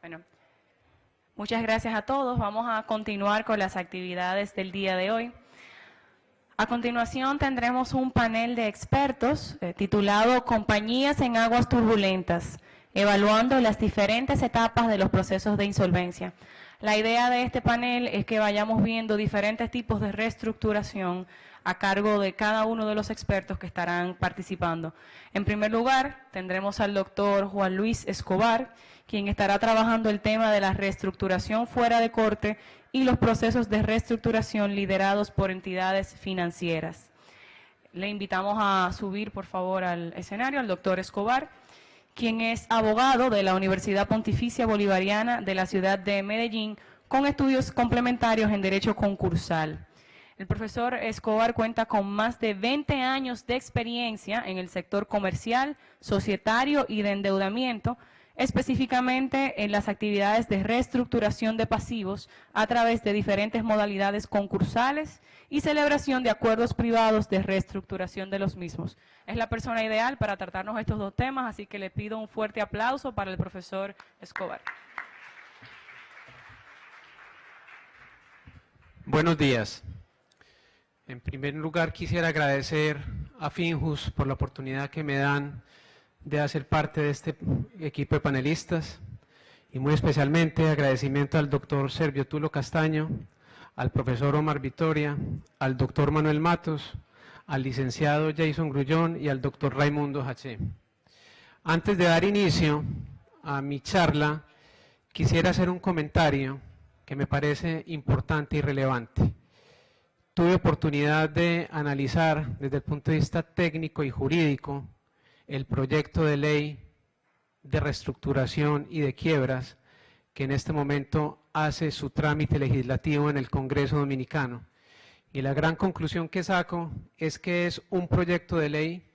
Bueno, muchas gracias a todos. Vamos a continuar con las actividades del día de hoy. A continuación tendremos un panel de expertos titulado Compañías en aguas turbulentas, evaluando las diferentes etapas de los procesos de insolvencia. La idea de este panel es que vayamos viendo diferentes tipos de reestructuración a cargo de cada uno de los expertos que estarán participando. En primer lugar, tendremos al doctor Juan Luis Escobar, quien estará trabajando el tema de la reestructuración fuera de corte y los procesos de reestructuración liderados por entidades financieras. Le invitamos a subir, por favor, al escenario al doctor Escobar, quien es abogado de la Universidad Pontificia Bolivariana de la ciudad de Medellín, con estudios complementarios en Derecho Concursal. El profesor Escobar cuenta con más de 20 años de experiencia en el sector comercial, societario y de endeudamiento, específicamente en las actividades de reestructuración de pasivos a través de diferentes modalidades concursales y celebración de acuerdos privados de reestructuración de los mismos. Es la persona ideal para tratarnos estos dos temas, así que le pido un fuerte aplauso para el profesor Escobar. Buenos días. En primer lugar, quisiera agradecer a Finjus por la oportunidad que me dan de hacer parte de este equipo de panelistas y muy especialmente agradecimiento al doctor Servio Tulo Castaño, al profesor Omar Vitoria, al doctor Manuel Matos, al licenciado Jason Grullón y al doctor Raimundo Haché. Antes de dar inicio a mi charla, quisiera hacer un comentario que me parece importante y relevante. Tuve oportunidad de analizar desde el punto de vista técnico y jurídico el proyecto de ley de reestructuración y de quiebras que en este momento hace su trámite legislativo en el Congreso Dominicano. Y la gran conclusión que saco es que es un proyecto de ley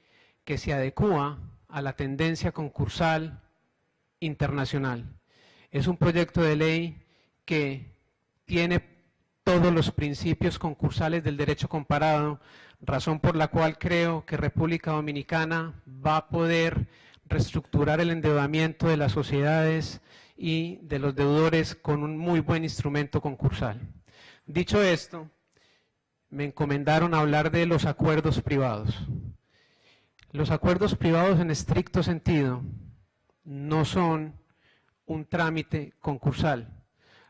que se adecúa a la tendencia concursal internacional. Es un proyecto de ley que tiene todos los principios concursales del derecho comparado, razón por la cual creo que República Dominicana va a poder reestructurar el endeudamiento de las sociedades y de los deudores con un muy buen instrumento concursal. Dicho esto, me encomendaron hablar de los acuerdos privados. Los acuerdos privados en estricto sentido no son un trámite concursal.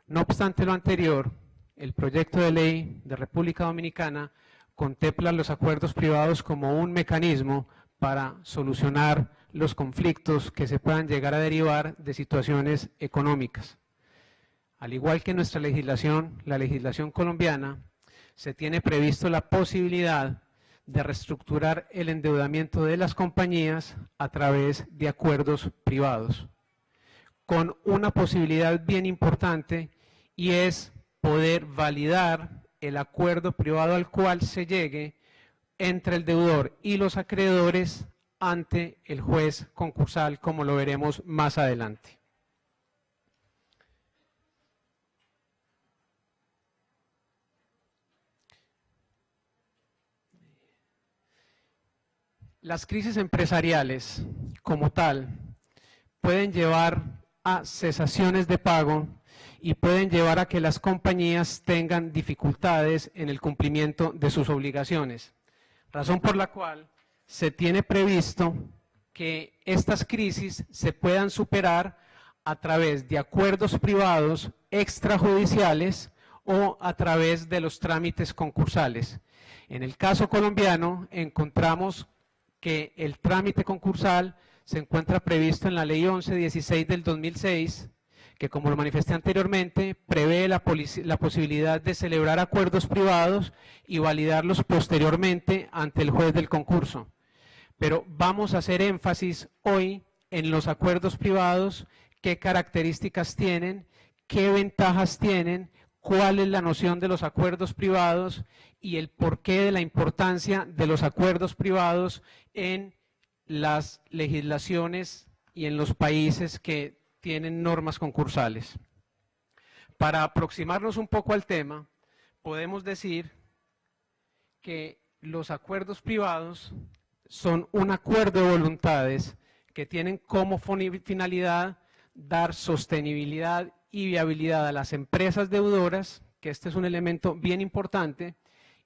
No obstante lo anterior, el proyecto de ley de República Dominicana contempla los acuerdos privados como un mecanismo para solucionar los conflictos que se puedan llegar a derivar de situaciones económicas. Al igual que nuestra legislación, la legislación colombiana, se tiene previsto la posibilidad de reestructurar el endeudamiento de las compañías a través de acuerdos privados, con una posibilidad bien importante y es poder validar el acuerdo privado al cual se llegue entre el deudor y los acreedores ante el juez concursal, como lo veremos más adelante. Las crisis empresariales, como tal, pueden llevar a cesaciones de pago y pueden llevar a que las compañías tengan dificultades en el cumplimiento de sus obligaciones. Razón por la cual se tiene previsto que estas crisis se puedan superar a través de acuerdos privados extrajudiciales o a través de los trámites concursales. En el caso colombiano encontramos que el trámite concursal se encuentra previsto en la Ley 1116 del 2006, que como lo manifesté anteriormente, prevé la posibilidad de celebrar acuerdos privados y validarlos posteriormente ante el juez del concurso. Pero vamos a hacer énfasis hoy en los acuerdos privados, qué características tienen, qué ventajas tienen, cuál es la noción de los acuerdos privados y el porqué de la importancia de los acuerdos privados en las legislaciones y en los países que tienen normas concursales. Para aproximarnos un poco al tema, podemos decir que los acuerdos privados son un acuerdo de voluntades que tienen como finalidad dar sostenibilidad y viabilidad a las empresas deudoras, que este es un elemento bien importante,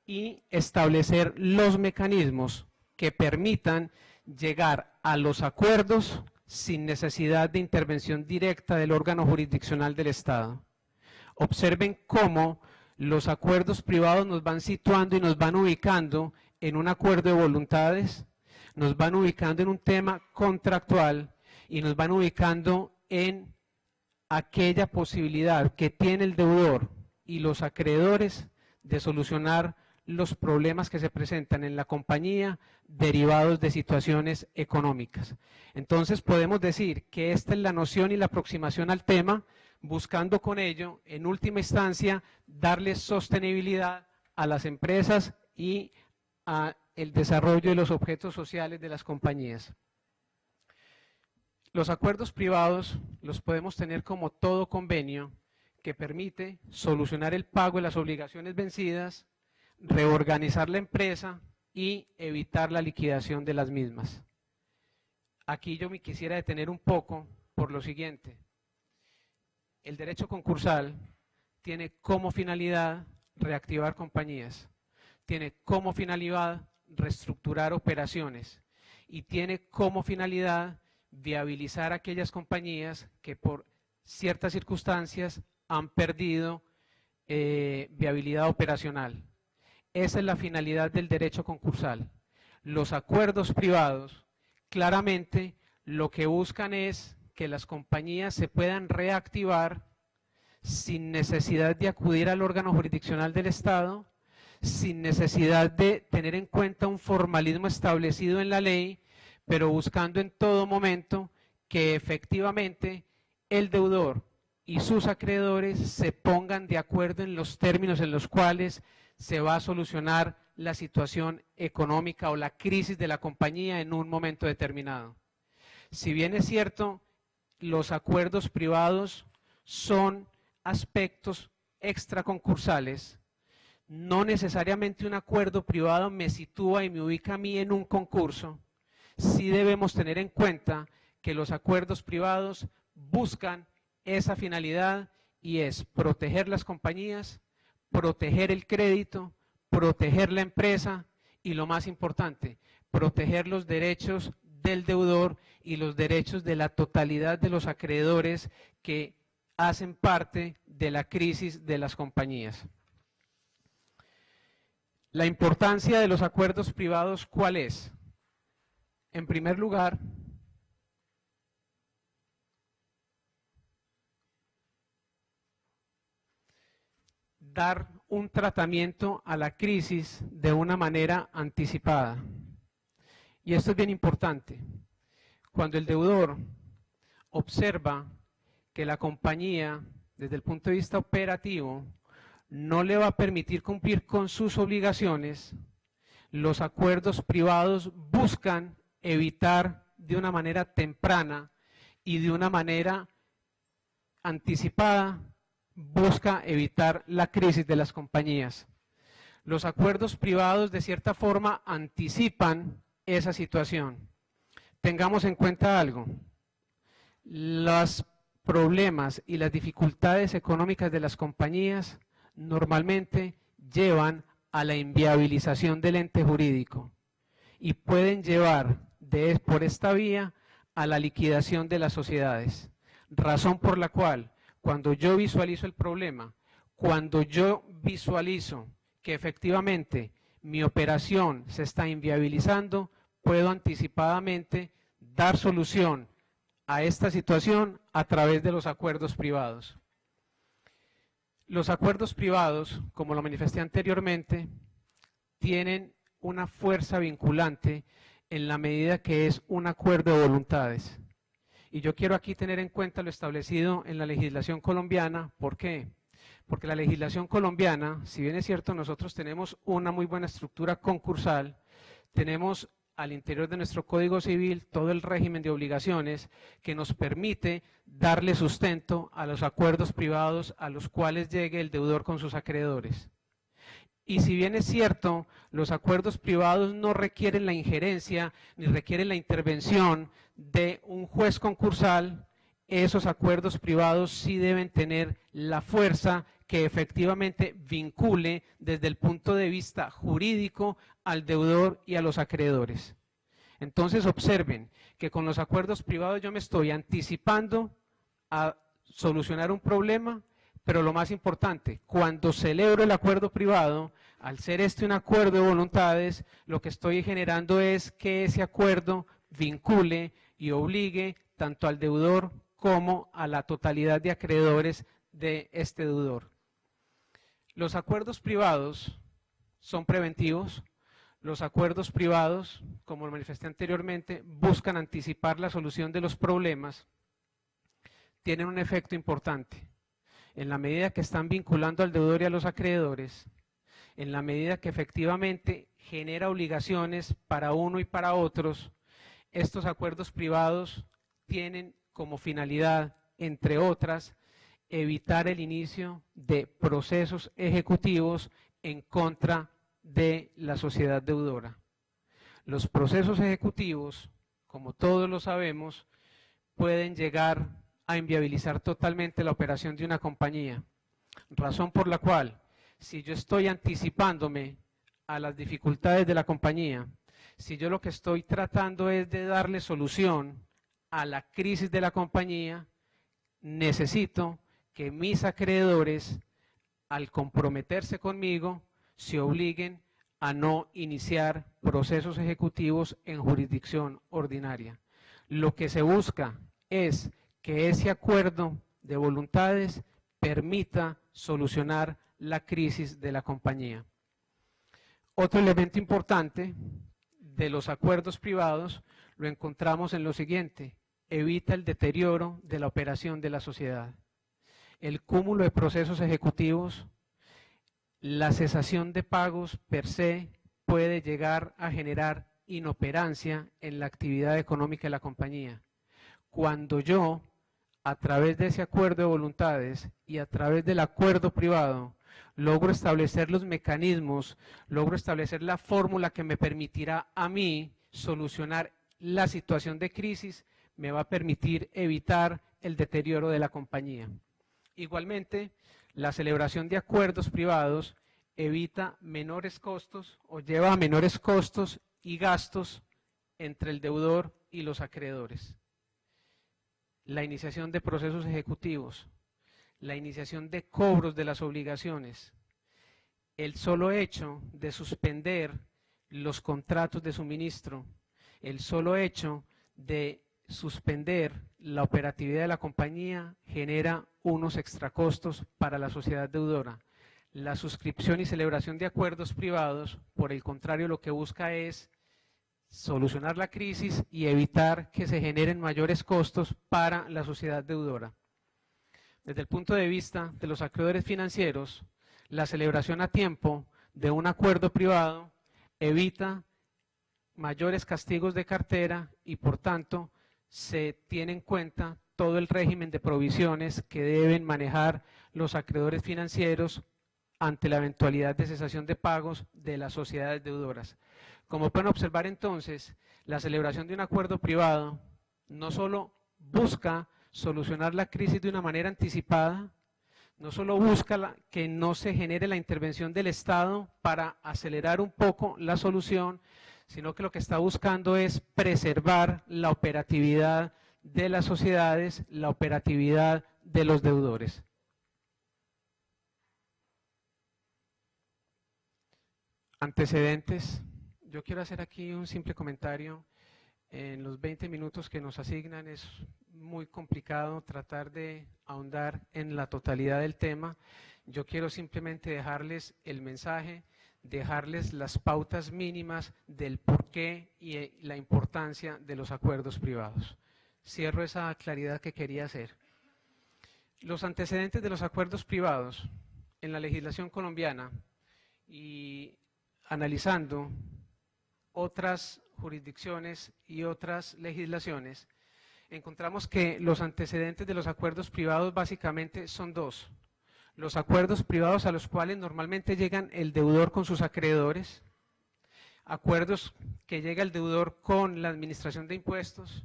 y establecer los mecanismos que permitan llegar a los acuerdos sin necesidad de intervención directa del órgano jurisdiccional del Estado. Observen cómo los acuerdos privados nos van situando y nos van ubicando en un acuerdo de voluntades, nos van ubicando en un tema contractual y nos van ubicando en aquella posibilidad que tiene el deudor y los acreedores de solucionar los problemas que se presentan en la compañía derivados de situaciones económicas. Entonces podemos decir que esta es la noción y la aproximación al tema, buscando con ello, en última instancia, darle sostenibilidad a las empresas y a el desarrollo de los objetos sociales de las compañías. Los acuerdos privados los podemos tener como todo convenio que permite solucionar el pago de las obligaciones vencidas, reorganizar la empresa y evitar la liquidación de las mismas. Aquí yo me quisiera detener un poco por lo siguiente. El derecho concursal tiene como finalidad reactivar compañías, tiene como finalidad reestructurar operaciones y tiene como finalidad viabilizar aquellas compañías que por ciertas circunstancias han perdido viabilidad operacional. Esa es la finalidad del derecho concursal. Los acuerdos privados claramente lo que buscan es que las compañías se puedan reactivar sin necesidad de acudir al órgano jurisdiccional del Estado, sin necesidad de tener en cuenta un formalismo establecido en la ley, pero buscando en todo momento que efectivamente el deudor y sus acreedores se pongan de acuerdo en los términos en los cuales se va a solucionar la situación económica o la crisis de la compañía en un momento determinado. Si bien es cierto, los acuerdos privados son aspectos extraconcursales, no necesariamente un acuerdo privado me sitúa y me ubica a mí en un concurso. Sí debemos tener en cuenta que los acuerdos privados buscan esa finalidad y es proteger las compañías, proteger el crédito, proteger la empresa y lo más importante, proteger los derechos del deudor y los derechos de la totalidad de los acreedores que hacen parte de la crisis de las compañías. La importancia de los acuerdos privados, ¿cuál es? En primer lugar, dar un tratamiento a la crisis de una manera anticipada. Y esto es bien importante. Cuando el deudor observa que la compañía, desde el punto de vista operativo, no le va a permitir cumplir con sus obligaciones, los acuerdos privados buscan evitar de una manera temprana y de una manera anticipada, busca evitar la crisis de las compañías. Los acuerdos privados de cierta forma anticipan esa situación. Tengamos en cuenta algo, los problemas y las dificultades económicas de las compañías normalmente llevan a la inviabilización del ente jurídico y pueden llevar por esta vía a la liquidación de las sociedades, razón por la cual cuando yo visualizo el problema, cuando yo visualizo que efectivamente mi operación se está inviabilizando, puedo anticipadamente dar solución a esta situación a través de los acuerdos privados. Los acuerdos privados, como lo manifesté anteriormente, tienen una fuerza vinculante en la medida que es un acuerdo de voluntades. Y yo quiero aquí tener en cuenta lo establecido en la legislación colombiana. ¿Por qué? Porque la legislación colombiana, si bien es cierto, nosotros tenemos una muy buena estructura concursal, tenemos al interior de nuestro Código Civil todo el régimen de obligaciones que nos permite darle sustento a los acuerdos privados a los cuales llegue el deudor con sus acreedores. Y si bien es cierto, los acuerdos privados no requieren la injerencia ni requieren la intervención de un juez concursal, esos acuerdos privados sí deben tener la fuerza que efectivamente vincule desde el punto de vista jurídico al deudor y a los acreedores. Entonces observen que con los acuerdos privados yo me estoy anticipando a solucionar un problema, pero lo más importante, cuando celebro el acuerdo privado, al ser este un acuerdo de voluntades, lo que estoy generando es que ese acuerdo vincule y obligue tanto al deudor como a la totalidad de acreedores de este deudor. Los acuerdos privados son preventivos. Los acuerdos privados, como lo manifesté anteriormente, buscan anticipar la solución de los problemas. Tienen un efecto importante. En la medida que están vinculando al deudor y a los acreedores, en la medida que efectivamente genera obligaciones para uno y para otros, estos acuerdos privados tienen como finalidad, entre otras, evitar el inicio de procesos ejecutivos en contra de la sociedad deudora. Los procesos ejecutivos, como todos lo sabemos, pueden llegar a inviabilizar totalmente la operación de una compañía, razón por la cual, si yo estoy anticipándome a las dificultades de la compañía, si yo lo que estoy tratando es de darle solución a la crisis de la compañía, necesito que mis acreedores, al comprometerse conmigo, se obliguen a no iniciar procesos ejecutivos en jurisdicción ordinaria. Lo que se busca es que ese acuerdo de voluntades permita solucionar la crisis de la compañía. Otro elemento importante de los acuerdos privados lo encontramos en lo siguiente: evita el deterioro de la operación de la sociedad. El cúmulo de procesos ejecutivos, la cesación de pagos per se puede llegar a generar inoperancia en la actividad económica de la compañía. Cuando yo, a través de ese acuerdo de voluntades y a través del acuerdo privado, logro establecer los mecanismos, logro establecer la fórmula que me permitirá a mí solucionar la situación de crisis, me va a permitir evitar el deterioro de la compañía. Igualmente, la celebración de acuerdos privados evita menores costos o lleva a menores costos y gastos entre el deudor y los acreedores. La iniciación de procesos ejecutivos, la iniciación de cobros de las obligaciones, el solo hecho de suspender los contratos de suministro, el solo hecho de suspender la operatividad de la compañía genera unos extracostos para la sociedad deudora. La suscripción y celebración de acuerdos privados, por el contrario, lo que busca es solucionar la crisis y evitar que se generen mayores costos para la sociedad deudora. Desde el punto de vista de los acreedores financieros, la celebración a tiempo de un acuerdo privado evita mayores castigos de cartera y, por tanto, se tiene en cuenta todo el régimen de provisiones que deben manejar los acreedores financieros ante la eventualidad de cesación de pagos de las sociedades deudoras. Como pueden observar entonces, la celebración de un acuerdo privado no solo busca solucionar la crisis de una manera anticipada, no solo busca que no se genere la intervención del Estado para acelerar un poco la solución, sino que lo que está buscando es preservar la operatividad de las sociedades, la operatividad de los deudores. Antecedentes. Yo quiero hacer aquí un simple comentario. En los 20 minutos que nos asignan es muy complicado tratar de ahondar en la totalidad del tema. Yo quiero simplemente dejarles el mensaje, dejarles las pautas mínimas del porqué y la importancia de los acuerdos privados. Cierro esa claridad que quería hacer. Los antecedentes de los acuerdos privados en la legislación colombiana y analizando otras jurisdicciones y otras legislaciones, encontramos que los antecedentes de los acuerdos privados básicamente son dos. Los acuerdos privados a los cuales normalmente llegan el deudor con sus acreedores, acuerdos que llega el deudor con la administración de impuestos,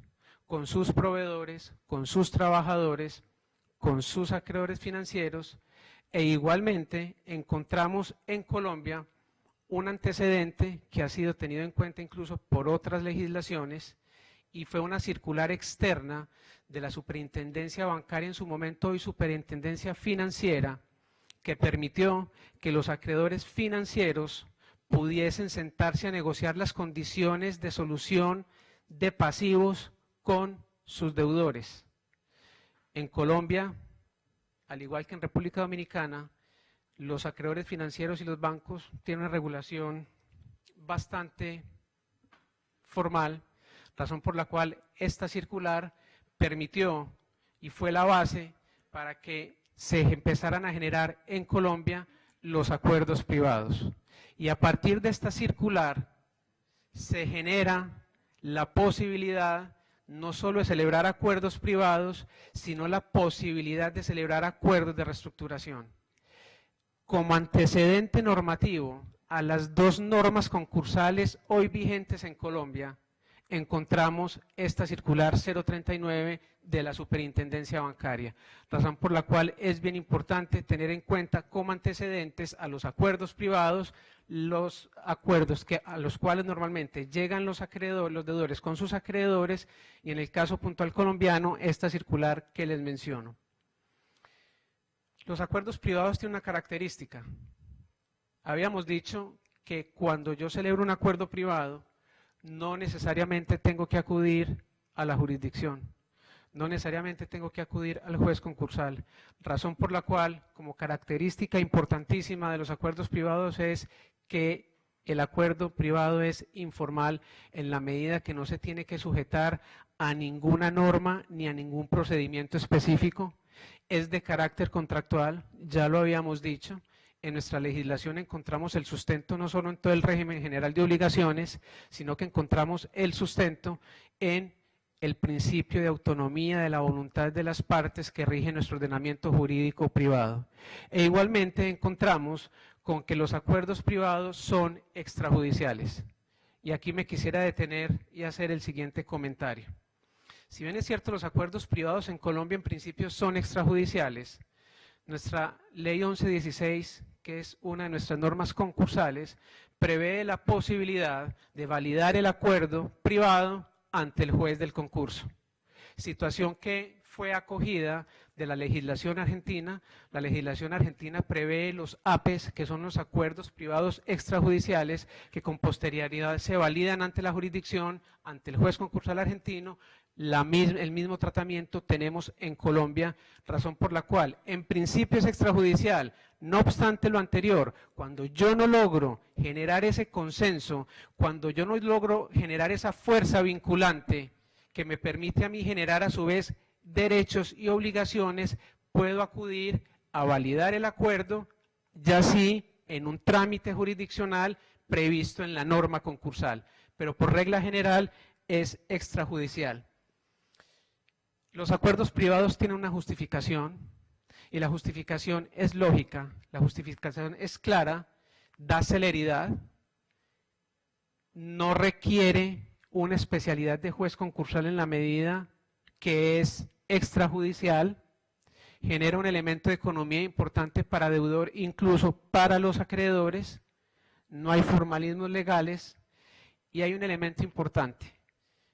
con sus proveedores, con sus trabajadores, con sus acreedores financieros, e igualmente encontramos en Colombia un antecedente que ha sido tenido en cuenta incluso por otras legislaciones, y fue una circular externa de la Superintendencia Bancaria, en su momento hoy Superintendencia Financiera, que permitió que los acreedores financieros pudiesen sentarse a negociar las condiciones de solución de pasivos con sus deudores. En Colombia, al igual que en República Dominicana, los acreedores financieros y los bancos tienen una regulación bastante formal, razón por la cual esta circular permitió y fue la base para que se empezaran a generar en Colombia los acuerdos privados. Y a partir de esta circular se genera la posibilidad no solo de celebrar acuerdos privados, sino la posibilidad de celebrar acuerdos de reestructuración. Como antecedente normativo a las dos normas concursales hoy vigentes en Colombia, encontramos esta circular 039 de la Superintendencia Bancaria, razón por la cual es bien importante tener en cuenta como antecedentes a los acuerdos privados los acuerdos a los cuales normalmente llegan los deudores con sus acreedores, y en el caso puntual colombiano, esta circular que les menciono. Los acuerdos privados tienen una característica. Habíamos dicho que cuando yo celebro un acuerdo privado, no necesariamente tengo que acudir a la jurisdicción, no necesariamente tengo que acudir al juez concursal, razón por la cual, como característica importantísima de los acuerdos privados, es que el acuerdo privado es informal en la medida que no se tiene que sujetar a ninguna norma ni a ningún procedimiento específico, es de carácter contractual, ya lo habíamos dicho. En nuestra legislación encontramos el sustento no solo en todo el régimen general de obligaciones, sino que encontramos el sustento en el principio de autonomía de la voluntad de las partes que rige nuestro ordenamiento jurídico privado. E igualmente encontramos con que los acuerdos privados son extrajudiciales. Y aquí me quisiera detener y hacer el siguiente comentario. Si bien es cierto, los acuerdos privados en Colombia en principio son extrajudiciales, nuestra ley 1116, que es una de nuestras normas concursales, prevé la posibilidad de validar el acuerdo privado ante el juez del concurso, situación que fue acogida de la legislación argentina. La legislación argentina prevé los APEs, que son los acuerdos privados extrajudiciales, que con posterioridad se validan ante la jurisdicción, ante el juez concursal argentino. El mismo tratamiento tenemos en Colombia, razón por la cual en principio es extrajudicial. No obstante lo anterior, cuando yo no logro generar ese consenso, cuando yo no logro generar esa fuerza vinculante que me permite a mí generar a su vez derechos y obligaciones, puedo acudir a validar el acuerdo, ya sí en un trámite jurisdiccional previsto en la norma concursal, pero por regla general es extrajudicial. Los acuerdos privados tienen una justificación, y la justificación es lógica, la justificación es clara, da celeridad, no requiere una especialidad de juez concursal en la medida que es extrajudicial, genera un elemento de economía importante para deudor, incluso para los acreedores, no hay formalismos legales, y hay un elemento importante.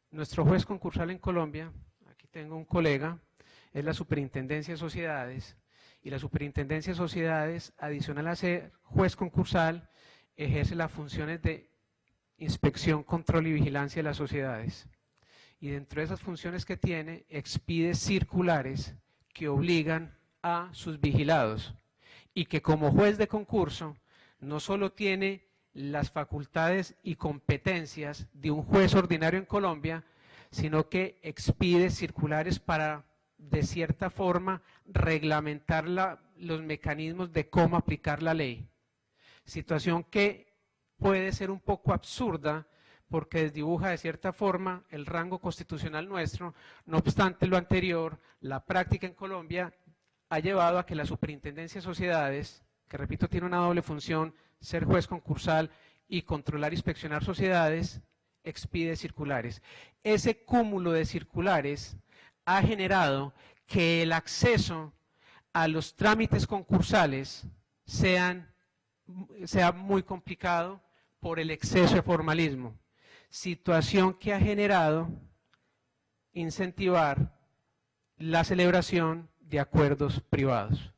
Nuestro juez concursal en Colombia, aquí tengo un colega, es la Superintendencia de Sociedades, y la Superintendencia de Sociedades, adicional a ser juez concursal, ejerce las funciones de inspección, control y vigilancia de las sociedades. Y dentro de esas funciones que tiene, expide circulares que obligan a sus vigilados, y que como juez de concurso no solo tiene las facultades y competencias de un juez ordinario en Colombia, sino que expide circulares para, de cierta forma, reglamentar los mecanismos de cómo aplicar la ley. Situación que puede ser un poco absurda porque desdibuja de cierta forma el rango constitucional nuestro. No obstante lo anterior, la práctica en Colombia ha llevado a que la Superintendencia de Sociedades, que repito tiene una doble función, ser juez concursal y controlar e inspeccionar sociedades, expide circulares. Ese cúmulo de circulares ha generado que el acceso a los trámites concursales sea muy complicado por el exceso de formalismo, situación que ha generado incentivar la celebración de acuerdos privados.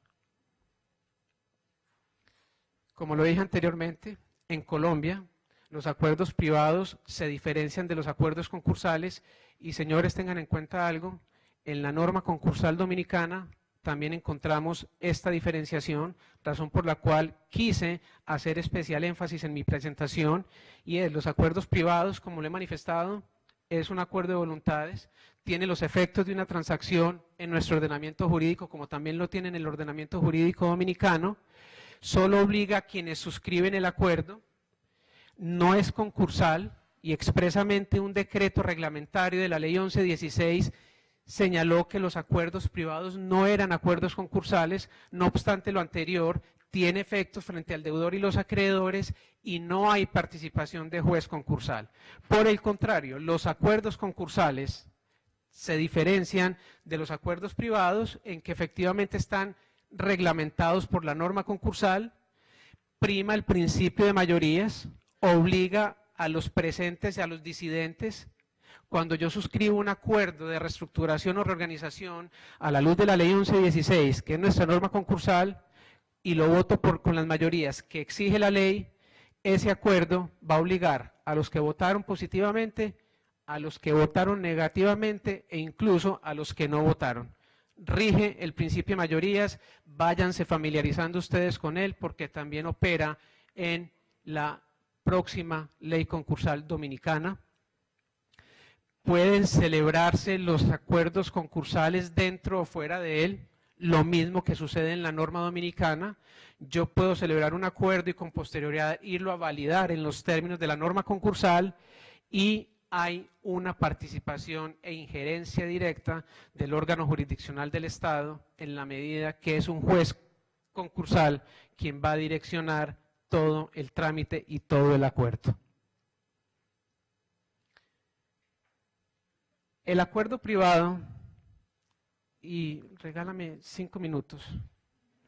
Como lo dije anteriormente, en Colombia los acuerdos privados se diferencian de los acuerdos concursales y, señores, tengan en cuenta algo, en la norma concursal dominicana también encontramos esta diferenciación, razón por la cual quise hacer especial énfasis en mi presentación, y es los acuerdos privados, como lo he manifestado, es un acuerdo de voluntades, tiene los efectos de una transacción en nuestro ordenamiento jurídico, como también lo tiene en el ordenamiento jurídico dominicano, solo obliga a quienes suscriben el acuerdo, no es concursal, y expresamente un decreto reglamentario de la ley 1116 señaló que los acuerdos privados no eran acuerdos concursales, no obstante lo anterior, tiene efectos frente al deudor y los acreedores y no hay participación de juez concursal. Por el contrario, los acuerdos concursales se diferencian de los acuerdos privados en que efectivamente están reglamentados por la norma concursal, prima el principio de mayorías, obliga a los presentes y a los disidentes. Cuando yo suscribo un acuerdo de reestructuración o reorganización a la luz de la ley 1116, que es nuestra norma concursal, y lo voto con las mayorías que exige la ley, ese acuerdo va a obligar a los que votaron positivamente, a los que votaron negativamente e incluso a los que no votaron. Rige el principio de mayorías, váyanse familiarizando ustedes con él porque también opera en la próxima ley concursal dominicana. Pueden celebrarse los acuerdos concursales dentro o fuera de él, lo mismo que sucede en la norma dominicana. Yo puedo celebrar un acuerdo y con posterioridad irlo a validar en los términos de la norma concursal y hay una participación e injerencia directa del órgano jurisdiccional del Estado en la medida que es un juez concursal quien va a direccionar todo el trámite y todo el acuerdo. El acuerdo privado, y regálame 5 minutos,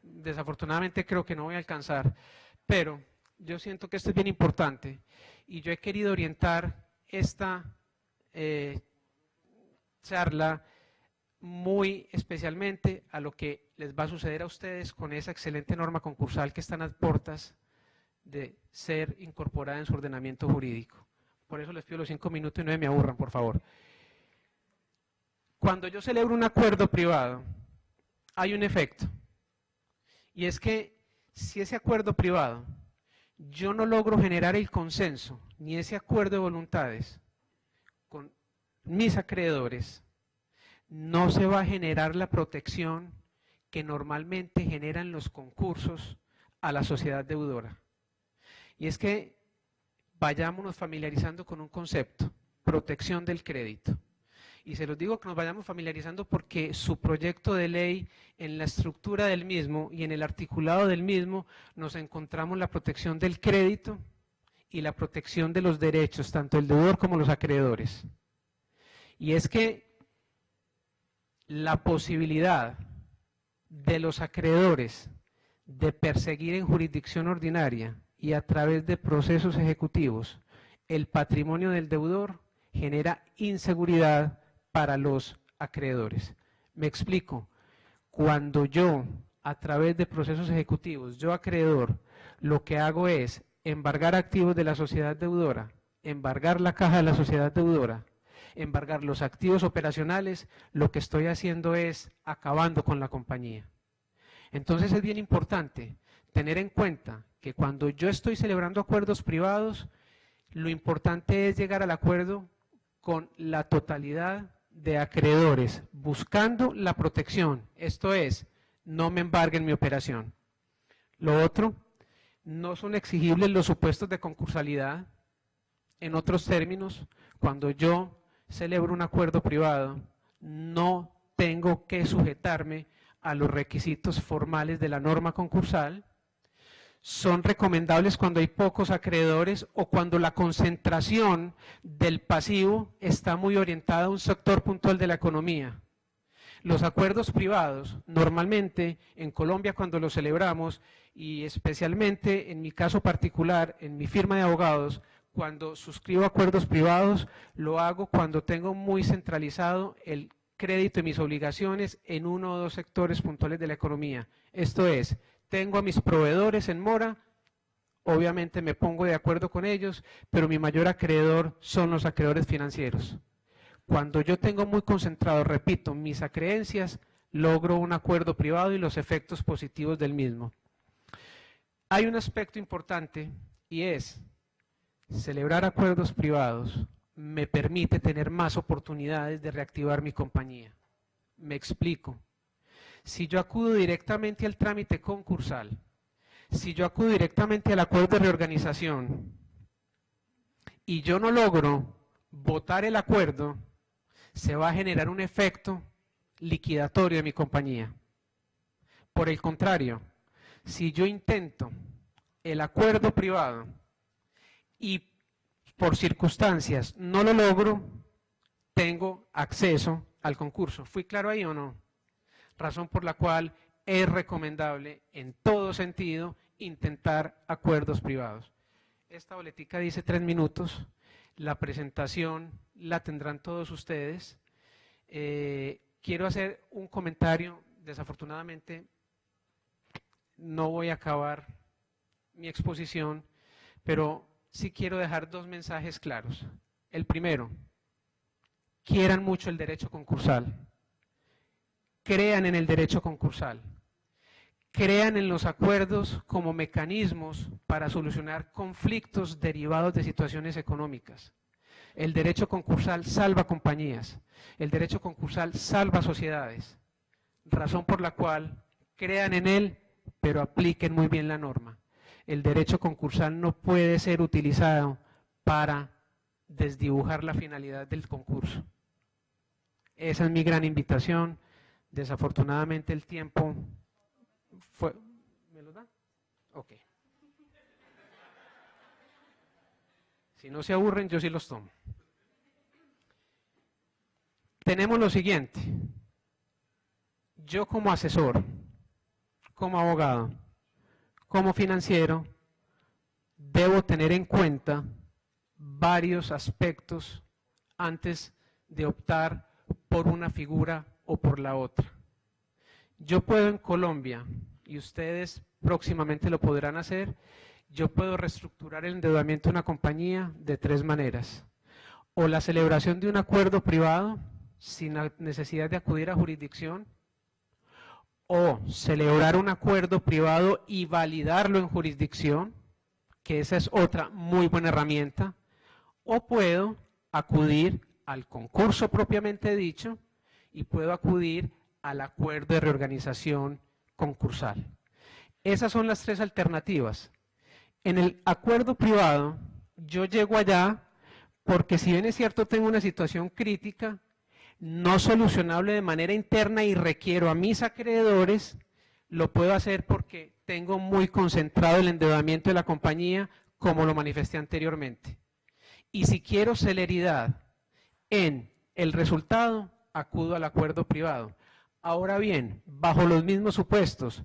desafortunadamente creo que no voy a alcanzar, pero yo siento que esto es bien importante y yo he querido orientar esta charla muy especialmente a lo que les va a suceder a ustedes con esa excelente norma concursal que están a puertas de ser incorporada en su ordenamiento jurídico. Por eso les pido los 5 minutos y no me aburran, por favor. Cuando yo celebro un acuerdo privado, hay un efecto, y es que si ese acuerdo privado yo no logro generar el consenso, ni ese acuerdo de voluntades con mis acreedores, no se va a generar la protección que normalmente generan los concursos a la sociedad deudora. Y es que vayámonos familiarizando con un concepto, protección del crédito. Y se los digo que nos vayamos familiarizando porque su proyecto de ley, en la estructura del mismo y en el articulado del mismo, nos encontramos la protección del crédito y la protección de los derechos, tanto el deudor como los acreedores. Y es que la posibilidad de los acreedores de perseguir en jurisdicción ordinaria y a través de procesos ejecutivos el patrimonio del deudor genera inseguridad para los acreedores. Me explico. Cuando yo, a través de procesos ejecutivos, yo acreedor, lo que hago es embargar activos de la sociedad deudora, embargar la caja de la sociedad deudora, embargar los activos operacionales, lo que estoy haciendo es acabando con la compañía. Entonces es bien importante tener en cuenta que cuando yo estoy celebrando acuerdos privados, lo importante es llegar al acuerdo con la totalidad de acreedores, buscando la protección, esto es, no me embarguen mi operación. Lo otro, no son exigibles los supuestos de concursalidad. En otros términos, cuando yo celebro un acuerdo privado, no tengo que sujetarme a los requisitos formales de la norma concursal. son recomendables cuando hay pocos acreedores o cuando la concentración del pasivo está muy orientada a un sector puntual de la economía. Los acuerdos privados, normalmente en Colombia cuando los celebramos, y especialmente en mi caso particular, en mi firma de abogados, cuando suscribo acuerdos privados, lo hago cuando tengo muy centralizado el crédito y mis obligaciones en uno o dos sectores puntuales de la economía. Esto es, tengo a mis proveedores en mora, obviamente me pongo de acuerdo con ellos, pero mi mayor acreedor son los acreedores financieros. Cuando yo tengo muy concentrado, repito, mis acreencias, logro un acuerdo privado y los efectos positivos del mismo. Hay un aspecto importante y es, celebrar acuerdos privados me permite tener más oportunidades de reactivar mi compañía. Me explico. Si yo acudo directamente al trámite concursal, si yo acudo directamente al acuerdo de reorganización y yo no logro votar el acuerdo, se va a generar un efecto liquidatorio de mi compañía. Por el contrario, si yo intento el acuerdo privado y por circunstancias no lo logro, tengo acceso al concurso. ¿Fui claro ahí o no? Razón por la cual es recomendable en todo sentido intentar acuerdos privados. Esta boletica dice 3 minutos, la presentación la tendrán todos ustedes. Quiero hacer un comentario, desafortunadamente no voy a acabar mi exposición, pero sí quiero dejar 2 mensajes claros. El primero, quieran mucho el derecho concursal, crean en el derecho concursal, crean en los acuerdos como mecanismos para solucionar conflictos derivados de situaciones económicas. El derecho concursal salva compañías, el derecho concursal salva sociedades, razón por la cual crean en él, pero apliquen muy bien la norma. El derecho concursal no puede ser utilizado para desdibujar la finalidad del concurso. Esa es mi gran invitación. Desafortunadamente el tiempo fue... ¿Me lo da? Ok. Si no se aburren, yo sí los tomo. Tenemos lo siguiente. Yo como asesor, como abogado, como financiero, debo tener en cuenta varios aspectos antes de optar por una figura o por la otra. Yo puedo en Colombia, y ustedes próximamente lo podrán hacer, yo puedo reestructurar el endeudamiento de una compañía de 3 maneras. O la celebración de un acuerdo privado sin la necesidad de acudir a jurisdicción, o celebrar un acuerdo privado y validarlo en jurisdicción, que esa es otra muy buena herramienta, o puedo acudir al concurso propiamente dicho y puedo acudir al acuerdo de reorganización concursal. Esas son las 3 alternativas. En el acuerdo privado, yo llego allá porque si bien es cierto tengo una situación crítica, no solucionable de manera interna y requiero a mis acreedores, lo puedo hacer porque tengo muy concentrado el endeudamiento de la compañía, como lo manifesté anteriormente. Y si quiero celeridad en el resultado, acudo al acuerdo privado. Ahora bien, bajo los mismos supuestos,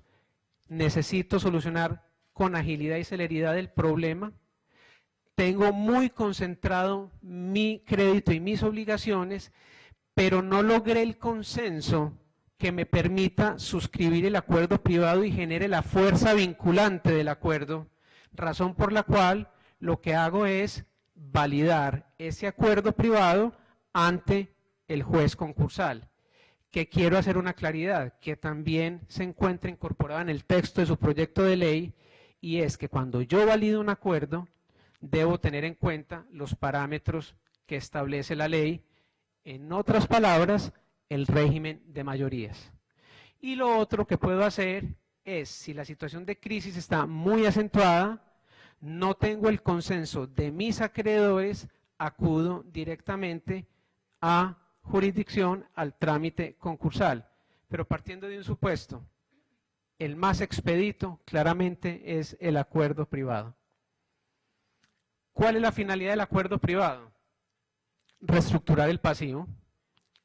necesito solucionar con agilidad y celeridad el problema. Tengo muy concentrado mi crédito y mis obligaciones, pero no logré el consenso que me permita suscribir el acuerdo privado y genere la fuerza vinculante del acuerdo, razón por la cual lo que hago es validar ese acuerdo privado ante el juez concursal. Que quiero hacer una claridad, que también se encuentra incorporada en el texto de su proyecto de ley, y es que cuando yo valido un acuerdo, debo tener en cuenta los parámetros que establece la ley, en otras palabras, el régimen de mayorías. Y lo otro que puedo hacer es, si la situación de crisis está muy acentuada, no tengo el consenso de mis acreedores, acudo directamente a jurisdicción, al trámite concursal. Pero partiendo de un supuesto, el más expedito, claramente, es el acuerdo privado. ¿Cuál es la finalidad del acuerdo privado? Reestructurar el pasivo.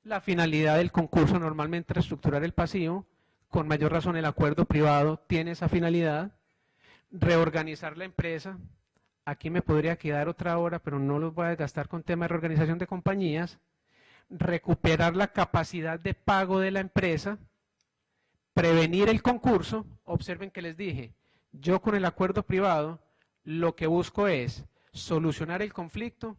La finalidad del concurso normalmente es reestructurar el pasivo. Con mayor razón el acuerdo privado tiene esa finalidad. Reorganizar la empresa. Aquí me podría quedar otra hora, pero no los voy a gastar con temas de reorganización de compañías. Recuperar la capacidad de pago de la empresa. Prevenir el concurso. Observen que les dije, yo con el acuerdo privado lo que busco es solucionar el conflicto,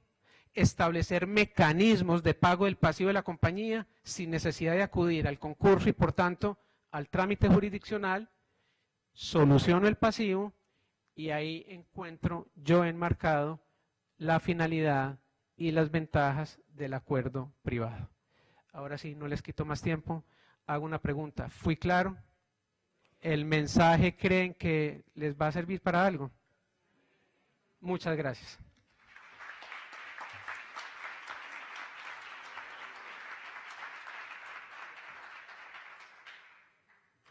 establecer mecanismos de pago del pasivo de la compañía sin necesidad de acudir al concurso y por tanto al trámite jurisdiccional, soluciono el pasivo y ahí encuentro yo enmarcado la finalidad y las ventajas del acuerdo privado. Ahora sí, no les quito más tiempo, hago una pregunta. ¿Fui claro? ¿El mensaje creen que les va a servir para algo? Muchas gracias.